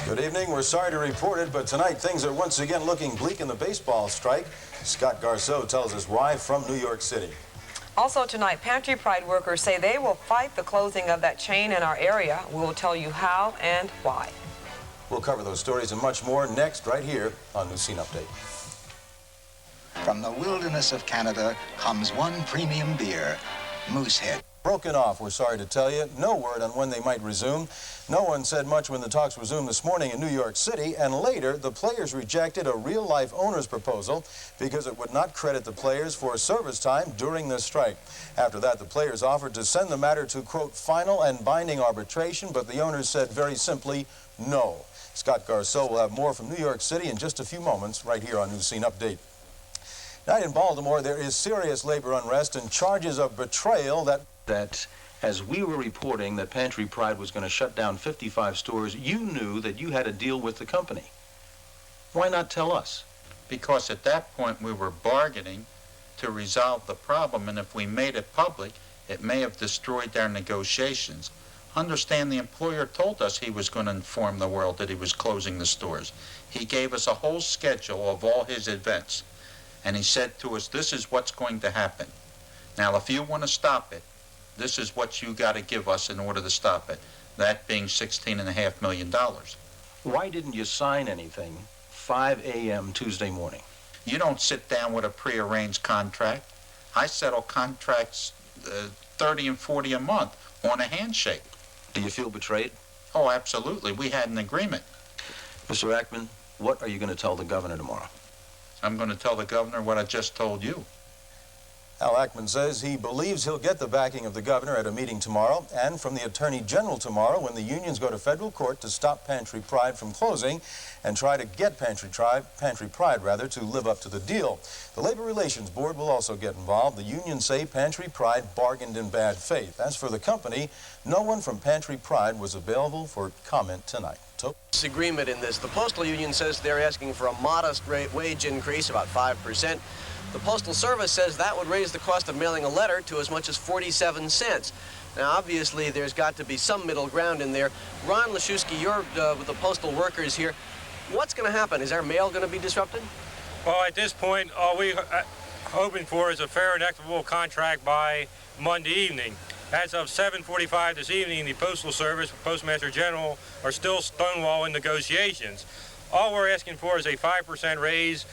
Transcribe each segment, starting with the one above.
Good evening. We're sorry to report it, but tonight things are once again looking bleak in the baseball strike. Scott Garceau tells us why from New York City. Also tonight, Pantry Pride workers say they will fight the closing of that chain in our area. We will tell you how and why. We'll cover those stories and much more next right here on New Scene Update. From the wilderness of Canada comes one premium beer, Moosehead. Broken off, we're sorry to tell you. No word on when they might resume. No one said much when the talks resumed this morning in New York City, and later the players rejected a real-life owner's proposal because it would not credit the players for service time during the strike. After that, the players offered to send the matter to, quote, final and binding arbitration, but the owners said very simply, no. Scott Garceau will have more from New York City in just a few moments right here on New Scene Update. Tonight in Baltimore, there is serious labor unrest and charges of betrayal that as we were reporting that Pantry Pride was going to shut down 55 stores, you knew that you had a deal with the company. Why not tell us? Because at that point we were bargaining to resolve the problem, and if we made it public, it may have destroyed their negotiations. Understand, the employer told us he was going to inform the world that he was closing the stores. He gave us a whole schedule of all his events, and he said to us, this is what's going to happen. Now, if you want to stop it, this is what you got to give us in order to stop it, that being $16.5 million. Why didn't you sign anything 5 a.m. Tuesday morning? You don't sit down with a prearranged contract. I settle contracts 30 and 40 a month on a handshake. Do you feel betrayed? Oh, absolutely. We had an agreement. Mr. Ackman, what are you going to tell the governor tomorrow? I'm going to tell the governor what I just told you. Al Ackman says he believes he'll get the backing of the governor at a meeting tomorrow and from the Attorney General tomorrow when the unions go to federal court to stop Pantry Pride from closing and try to get Pantry Pride to live up to the deal. The Labor Relations Board will also get involved. The unions say Pantry Pride bargained in bad faith. As for the company, no one from Pantry Pride was available for comment tonight. Disagreement in this. The Postal Union says they're asking for a modest wage increase, about 5%. The Postal Service says that would raise the cost of mailing a letter to as much as 47 cents. Now, obviously, there's got to be some middle ground in there. Ron Leszewski, you're with the postal workers here. What's going to happen? Is our mail going to be disrupted? Well, at this point, all we're hoping for is a fair and equitable contract by Monday evening. As of 7:45 this evening, the Postal Service, Postmaster General, are still stonewalling negotiations. All we're asking for is a 5% raise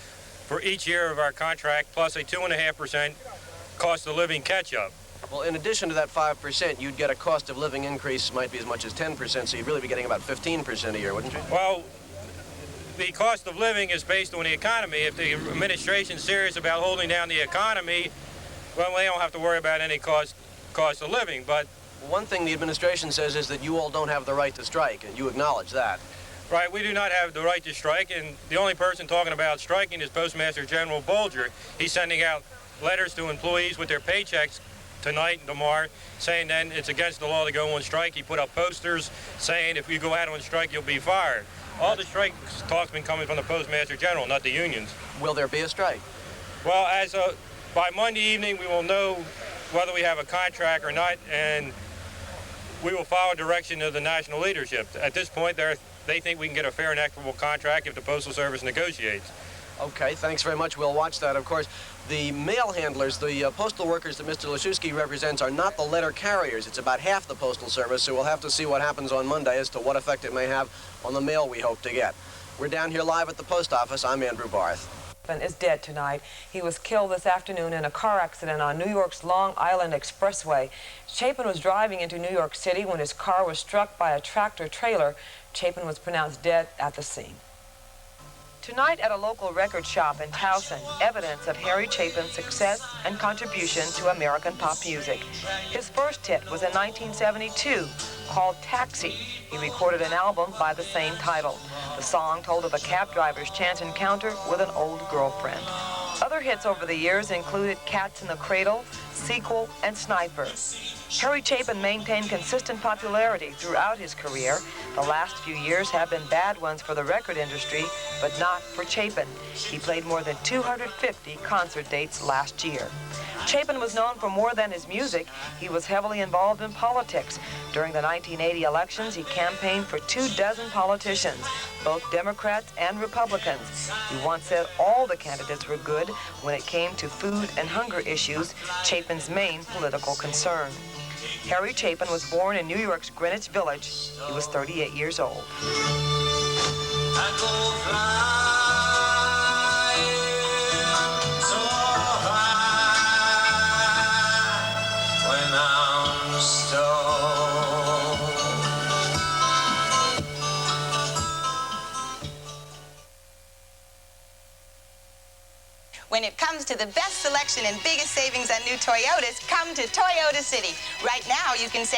for each year of our contract, plus a 2.5% cost of living catch-up. Well, in addition to that 5%, you'd get a cost of living increase, might be as much as 10%, so you'd really be getting about 15% a year, wouldn't you? Well, the cost of living is based on the economy. If the administration's serious about holding down the economy, well, they don't have to worry about any cost of living, but... One thing the administration says is that you all don't have the right to strike, and you acknowledge that. Right, we do not have the right to strike, and the only person talking about striking is Postmaster General Bolger. He's sending out letters to employees with their paychecks tonight and tomorrow, saying then it's against the law to go on strike. He put up posters saying if you go out on strike, you'll be fired. All the strike talk's been coming from the Postmaster General, not the unions. Will there be a strike? Well, by Monday evening, we will know whether we have a contract or not, and we will follow direction of the national leadership. At this point, they think we can get a fair and equitable contract if the Postal Service negotiates. Okay, thanks very much. We'll watch that, of course. The mail handlers, the postal workers that Mr. Leszewski represents, are not the letter carriers. It's about half the Postal Service, so we'll have to see what happens on Monday as to what effect it may have on the mail we hope to get. We're down here live at the post office. I'm Andrew Barth. Is dead tonight. He was killed this afternoon in a car accident on New York's Long Island Expressway. Chapin was driving into New York City when his car was struck by a tractor trailer. Chapin was pronounced dead at the scene. Tonight at a local record shop in Towson, evidence of Harry Chapin's success and contribution to American pop music. His first hit was in 1972, called Taxi. He recorded an album by the same title. The song told of a cab driver's chance encounter with an old girlfriend. Other hits over the years included Cats in the Cradle, Sequel, and Sniper. Harry Chapin maintained consistent popularity throughout his career. The last few years have been bad ones for the record industry, but not for Chapin. He played more than 250 concert dates last year. Chapin was known for more than his music. He was heavily involved in politics. During the 1980 elections, he campaigned for 24 politicians, both Democrats and Republicans. He once said all the candidates were good when it came to food and hunger issues, Chapin's main political concern. Harry Chapin was born in New York's Greenwich Village. He was 38 years old. When it comes to the best selection and biggest savings on new Toyotas, come to Toyota City. Right now, you can save